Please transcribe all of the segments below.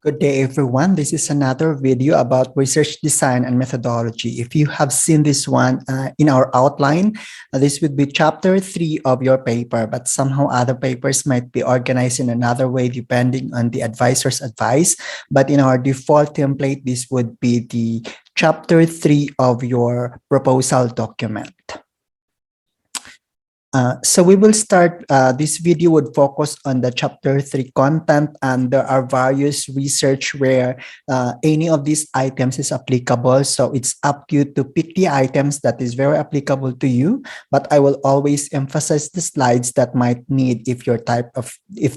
Good day, everyone. This is another video about research design and methodology. If you have seen this one in our outline, this would be chapter 3 of your paper, but somehow other papers might be organized in another way depending on the advisor's advice. But in our default template, this would be the chapter 3 of your proposal document. So we will start, this video would focus on the chapter 3 content, and there are various research where any of these items is applicable. So it's up to you to pick the items that is very applicable to you, but I will always emphasize the slides that might need if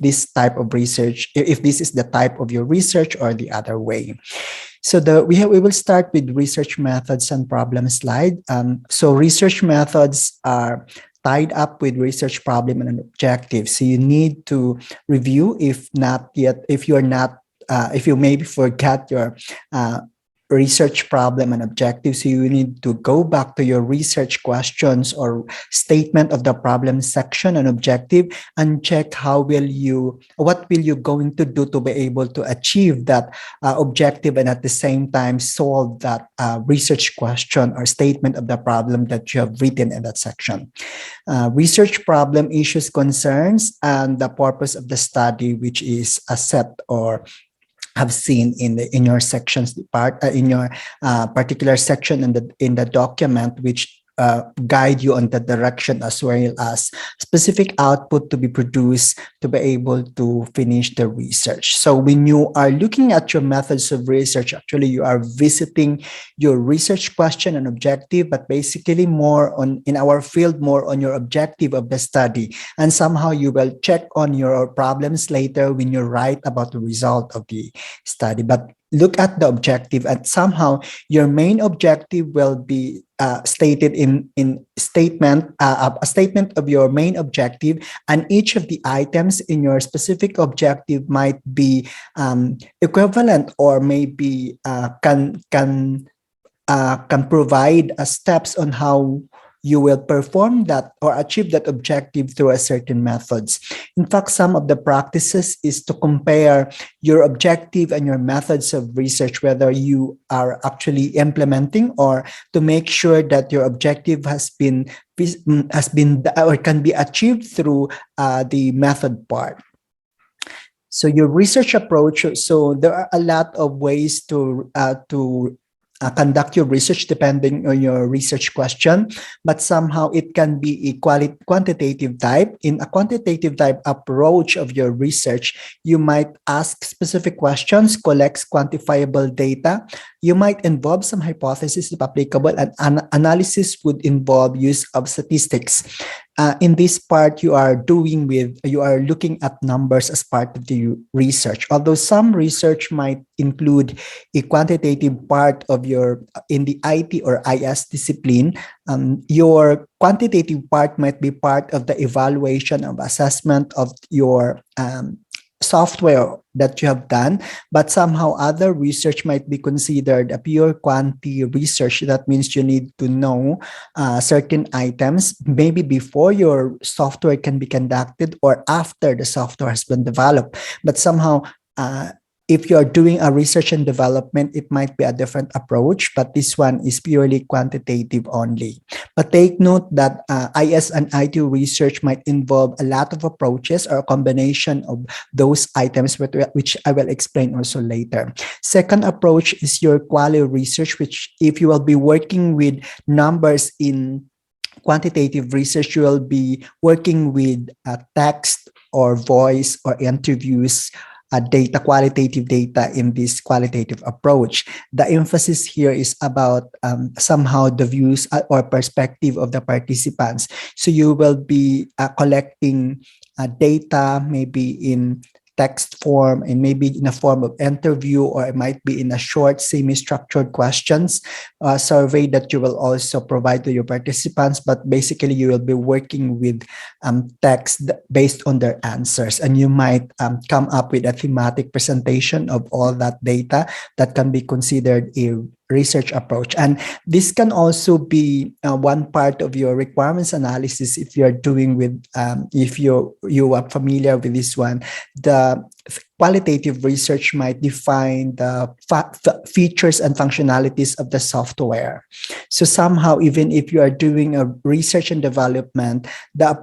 this type of research, if this is the type of your research or the other way. So we will start with research methods and problem slide. So research methods are tied up with research problem and objective. So you need to review if you maybe forgot your research problem and objective. So you need to go back to your research questions or statement of the problem section and objective and check what will you going to do to be able to achieve that objective and at the same time solve that research question or statement of the problem that you have written in that section. Research problem, issues, concerns, and the purpose of the study, which is a set or have seen in your sections part in your particular section in the document, which guide you on the direction as well as specific output to be produced to be able to finish the research. So when you are looking at your methods of research, actually you are visiting your research question and objective, but basically more on in our field, more on your objective of the study. And somehow you will check on your problems later when you write about the result of the study. But look at the objective, and somehow your main objective will be stated in a statement of your main objective, and each of the items in your specific objective might be equivalent or maybe can provide steps on how you will perform that or achieve that objective through a certain methods. In fact, some of the practices is to compare your objective and your methods of research, whether you are actually implementing, or to make sure that your objective has been or can be achieved through the method part. So your research approach, so there are a lot of ways to conduct your research depending on your research question, but somehow it can be a quantitative type. In a quantitative type approach of your research, you might ask specific questions, collect quantifiable data. You might involve some hypotheses if applicable, and analysis would involve use of statistics. In this part, you are looking at numbers as part of the research. Although some research might include a quantitative part of in the IT or IS discipline, your quantitative part might be part of the evaluation of assessment of your software that you have done, but somehow other research might be considered a pure quantity research. That means you need to know certain items maybe before your software can be conducted or after the software has been developed. But somehow if you're doing a research and development, it might be a different approach, but this one is purely quantitative only. But take note that IS and IT research might involve a lot of approaches or a combination of those items, which I will explain also later. Second approach is your quality research, which if you will be working with numbers in quantitative research, you will be working with text or voice or interviews, qualitative data in this qualitative approach. The emphasis here is about somehow the views or perspective of the participants. So you will be collecting data maybe in text form and maybe in a form of interview, or it might be in a short semi-structured questions survey that you will also provide to your participants. But basically you will be working with text based on their answers, and you might come up with a thematic presentation of all that data that can be considered a research approach. And this can also be one part of your requirements analysis if you're doing with, if you are familiar with this one. The qualitative research might define the features and functionalities of the software. So somehow, even if you are doing a research and development, the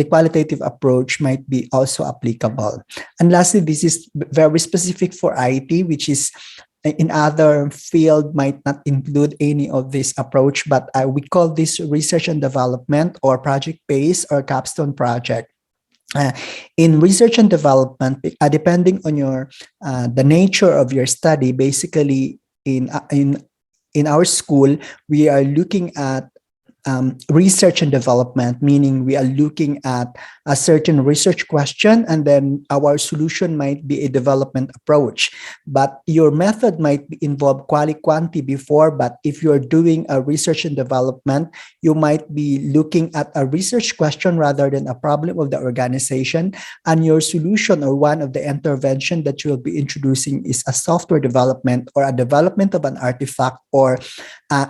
qualitative approach might be also applicable. And lastly, this is very specific for IT, which is in other field might not include any of this approach, but we call this research and development or project-based or capstone project. In research and development, depending on your the nature of your study, basically in our school, we are looking at research and development, meaning we are looking at a certain research question, and then our solution might be a development approach. But your method might involve quali-quanti before, but if you're doing a research and development, you might be looking at a research question rather than a problem of the organization, and your solution or one of the intervention that you will be introducing is a software development or a development of an artifact, or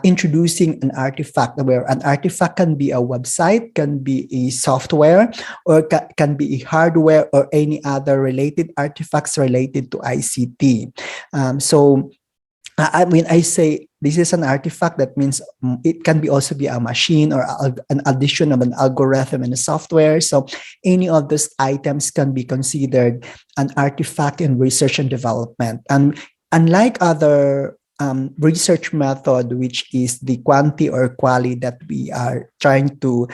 introducing an artifact, where an artifact can be a website, can be a software, or can be a hardware or any other related artifacts related to ICT. So when I say this is an artifact, that means it can be also be a machine or an addition of an algorithm in a software. So any of those items can be considered an artifact in research and development. And unlike other research method, which is the quanti or quali that we are trying to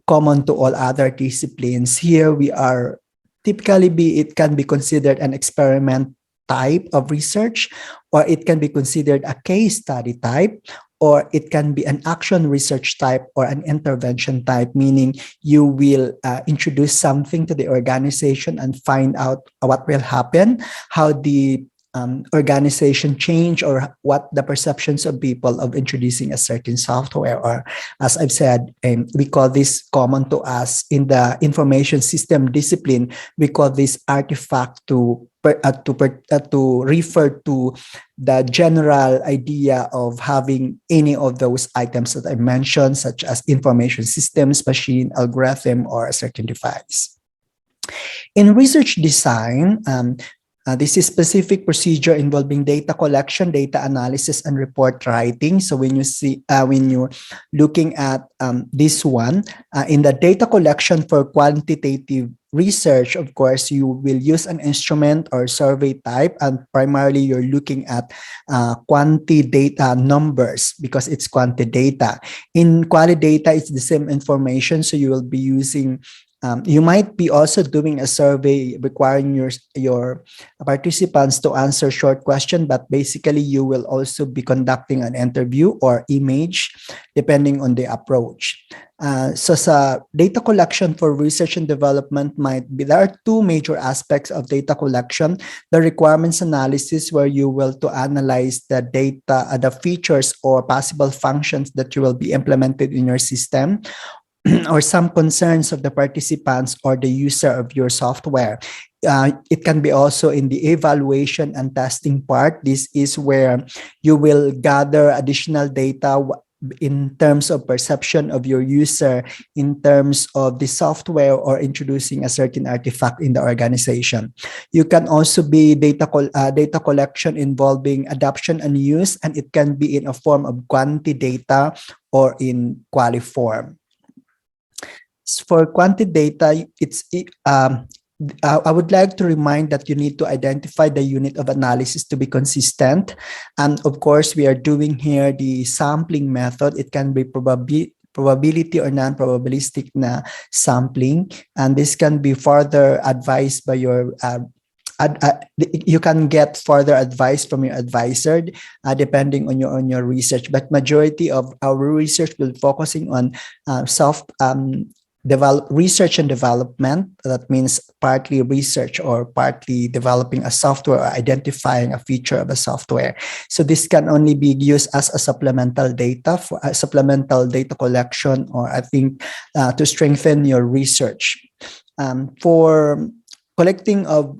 common to all other disciplines, here we are typically it can be considered an experiment type of research, or it can be considered a case study type, or it can be an action research type or an intervention type, meaning you will introduce something to the organization and find out what will happen, how the organization change, or what the perceptions of people of introducing a certain software. Or as I've said, we call this common to us in the information system discipline, we call this artifact to refer to the general idea of having any of those items that I mentioned, such as information systems, machine, algorithm, or a certain device. In research design, this is specific procedure involving data collection, data analysis, and report writing. So when you see, when you're looking at this one, in the data collection for quantitative research, of course, you will use an instrument or survey type, and primarily you're looking at quanti data numbers because it's quanti data. In quali data, it's the same information, so you will be using you might be also doing a survey requiring your participants to answer short question, but basically you will also be conducting an interview or image depending on the approach. So sa data collection for research and development might be, there are two major aspects of data collection: the requirements analysis, where you will to analyze the data, the features or possible functions that you will be implemented in your system, or some concerns of the participants or the user of your software. It can be also in the evaluation and testing part. This is where you will gather additional data in terms of perception of your user, in terms of the software, or introducing a certain artifact in the organization. You can also be data collection involving adoption and use, and it can be in a form of quanti data or in quali form. For quanti data, I would like to remind that you need to identify the unit of analysis to be consistent. And of course, we are doing here the sampling method. It can be probability or non-probabilistic na sampling. And this can be further advised by your you can get further advice from your advisor depending on your research. But majority of our research will focusing on research and development. That means partly research or partly developing a software or identifying a feature of a software. So this can only be used as a supplemental data for a supplemental data collection, or I think to strengthen your research. For collecting of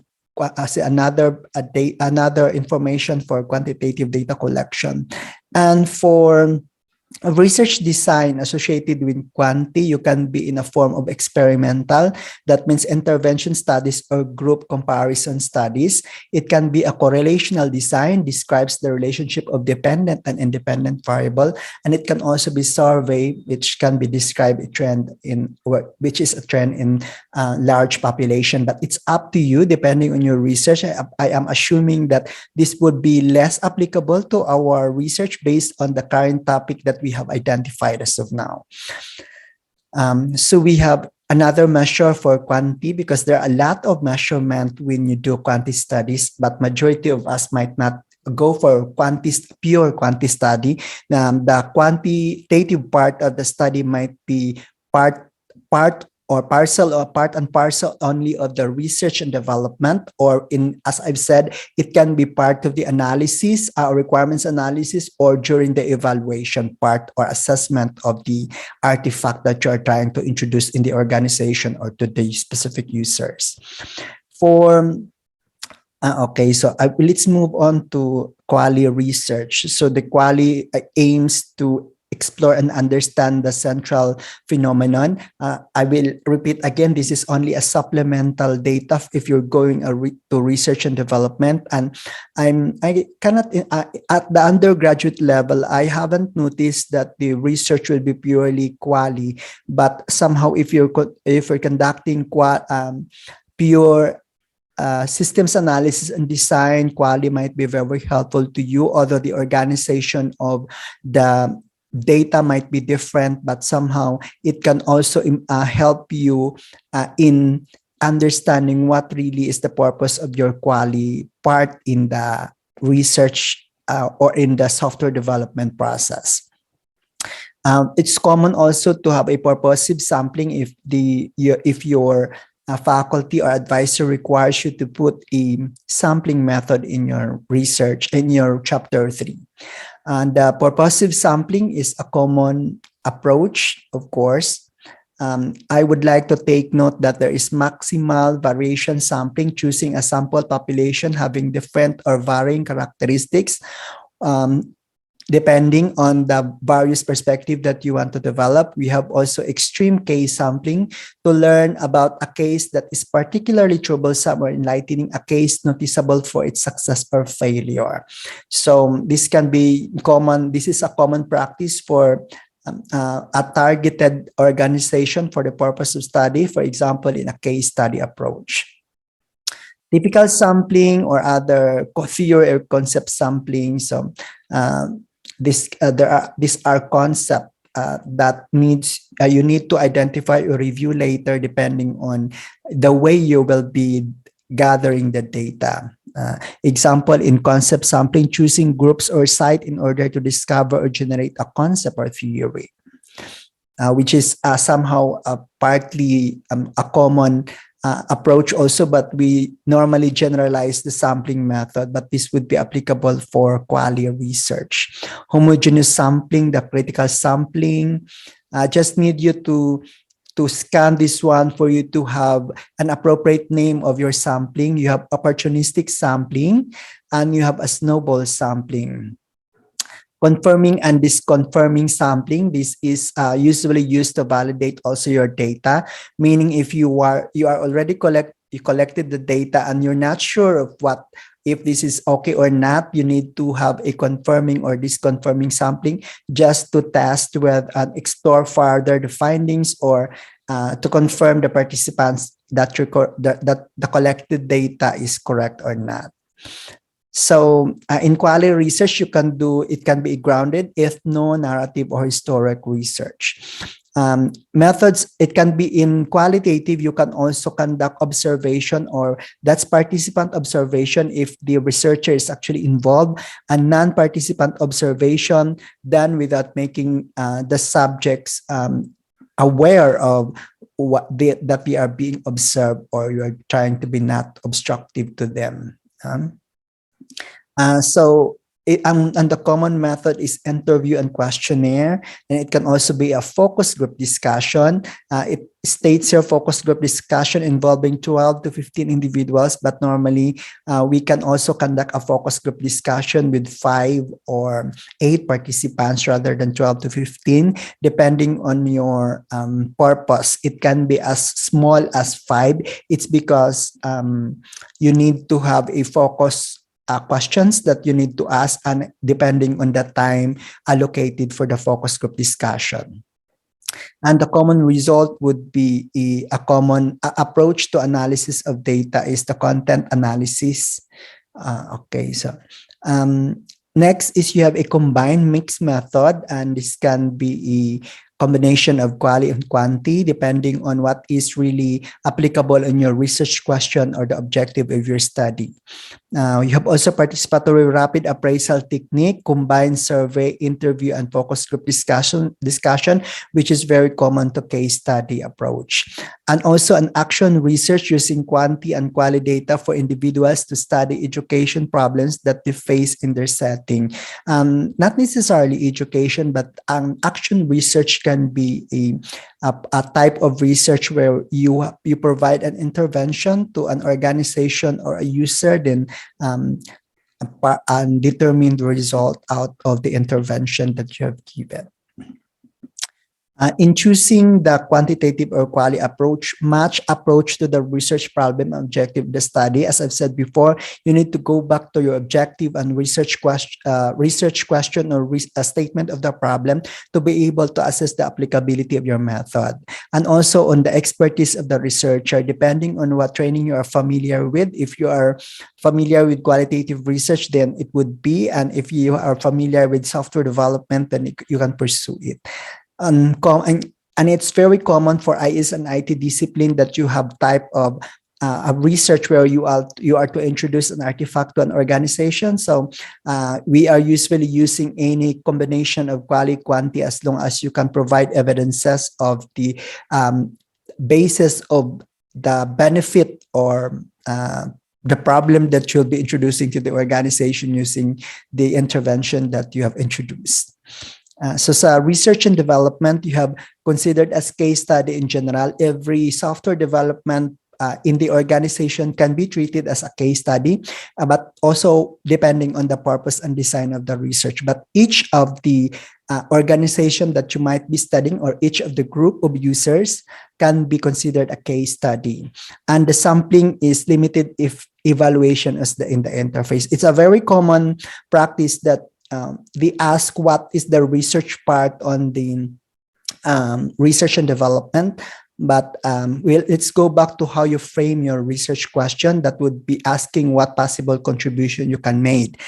as another information for quantitative data collection. And for research design associated with quanti, you can be in a form of experimental. That means intervention studies or group comparison studies. It can be a correlational design, describes the relationship of dependent and independent variable. And it can also be survey, which can be described a trend in, which is a trend in large population. But it's up to you, depending on your research. I am assuming that this would be less applicable to our research based on the current topic that we have identified as of now. So we have another measure for quanti, because there are a lot of measurement when you do quanti studies, but majority of us might not go for pure quanti study. The quantitative part of the study might be part or parcel or part and parcel only of the research and development, or in, as I've said, it can be part of the analysis, requirements analysis, or during the evaluation part or assessment of the artifact that you're trying to introduce in the organization or to the specific users. Okay, so let's move on to quali research. So the quali aims to explore and understand the central phenomenon. I will repeat again, this is only a supplemental data if you're going to research and development. And I cannot, at the undergraduate level, I haven't noticed that the research will be purely quali, but somehow if you're conducting pure systems analysis and design, quali might be very helpful to you, although the organization of the data might be different, but somehow it can also help you in understanding what really is the purpose of your quali part in the research or in the software development process. It's common also to have a purposive sampling if your faculty or advisor requires you to put a sampling method in your research in your chapter 3. And purposive sampling is a common approach, of course. I would like to take note that there is maximal variation sampling, choosing a sample population having different or varying characteristics depending on the various perspective that you want to develop. We have also extreme case sampling to learn about a case that is particularly troublesome or enlightening, a case noticeable for its success or failure. So this can be common. This is a common practice for a targeted organization for the purpose of study, for example, in a case study approach. Typical sampling or other theory or concept sampling. So these are concepts that you need to identify or review later depending on the way you will be gathering the data. Example, in concept sampling, choosing groups or site in order to discover or generate a concept or theory, which is somehow partly a common approach also, but we normally generalize the sampling method, but this would be applicable for quali research. Homogeneous sampling, the critical sampling, just need you to scan this one for you to have an appropriate name of your sampling. You have opportunistic sampling and you have a snowball sampling. Confirming and disconfirming sampling. This is usually used to validate also your data, meaning if you already collected the data and you're not sure of if this is okay or not, you need to have a confirming or disconfirming sampling just to test with and explore further the findings or to confirm the participants that the collected data is correct or not. So in quality research, it can be grounded, ethno-narrative, or historic research. Methods, it can be in qualitative, you can also conduct observation, or that's participant observation if the researcher is actually involved, and non-participant observation done without making the subjects aware of that they are being observed, or you're trying to be not obstructive to them. So And the common method is interview and questionnaire, and it can also be a focus group discussion. It states here focus group discussion involving 12 to 15 individuals, but normally we can also conduct a focus group discussion with 5 or 8 participants rather than 12 to 15, depending on your purpose. It can be as small as 5. It's because you need to have a focus questions that you need to ask, and depending on the time allocated for the focus group discussion. And the common result would be a common approach to analysis of data is the content analysis. Okay, so next is you have a combined mixed method, and this can be a combination of quali and quanti, depending on what is really applicable in your research question or the objective of your study. You have also participatory rapid appraisal technique, combined survey, interview, and focus group discussion, which is very common to case study approach. And also an action research using quanti and quali data for individuals to study education problems that they face in their setting. Not necessarily education, but action research can be a type of research where you provide an intervention to an organization or a user, then and determine the result out of the intervention that you have given. In choosing the quantitative or quali approach, match approach to the research problem objective of the study. As I've said before, you need to go back to your objective and research question or a statement of the problem to be able to assess the applicability of your method. And also on the expertise of the researcher, depending on what training you are familiar with. If you are familiar with qualitative research, then it would be, and if you are familiar with software development, then you can pursue it. And it's very common for IS and IT discipline that you have type of a research where you are to introduce an artifact to an organization. So we are usually using any combination of quali quanti as long as you can provide evidences of the basis of the benefit or the problem that you'll be introducing to the organization using the intervention that you have introduced. So research and development, you have considered as case study in general. Every software development in the organization can be treated as a case study, but also depending on the purpose and design of the research. But each of the organization that you might be studying or each of the group of users can be considered a case study. And the sampling is limited if evaluation is in the interface. It's a very common practice that they ask what is the research part on the research and development, but let's go back to how you frame your research question. That would be asking what possible contribution you can make.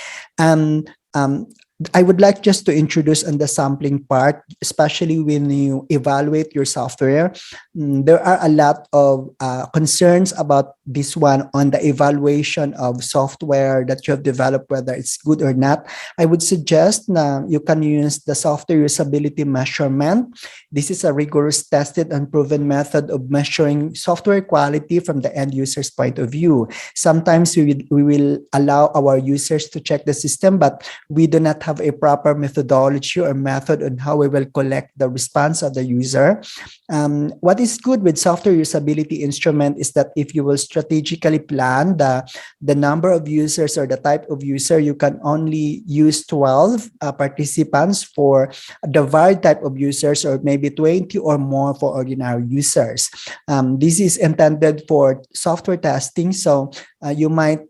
I would like just to introduce on the sampling part, especially when you evaluate your software. There are a lot of concerns about this one on the evaluation of software that you have developed, whether it's good or not. I would suggest you can use the software usability measurement. This is a rigorous, tested, and proven method of measuring software quality from the end user's point of view. Sometimes we will allow our users to check the system, but we do not have a proper methodology or method on how we will collect the response of the user. What is good with software usability instrument is that if you will strategically plan the number of users or the type of user, you can only use 12 participants for the varied type of users, or maybe 20 or more for ordinary users. This is intended for software testing, so you might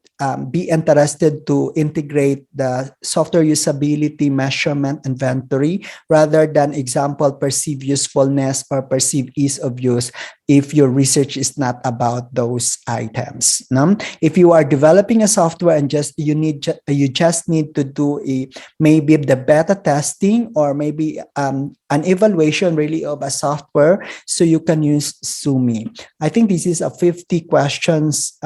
be interested to integrate the software usability measurement inventory rather than example perceived usefulness or perceived ease of use if your research is not about those items. If you are developing a software and you just need to do maybe the beta testing or maybe an evaluation really of a software, so you can use Sumi. I think this is a 50 questions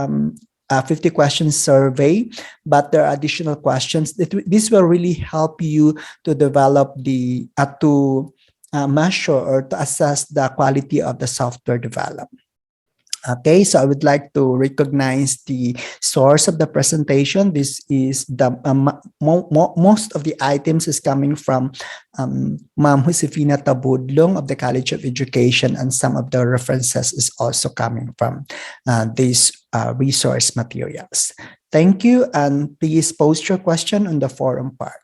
50 questions survey, but there are additional questions. This will really help you to develop to measure or to assess the quality of the software developed. Okay, so I would like to recognize the source of the presentation. This is the most of the items is coming from Ma'am Josefina Tabudlong of the College of Education, and some of the references is also coming from these resource materials. Thank you, and please post your question on the forum part.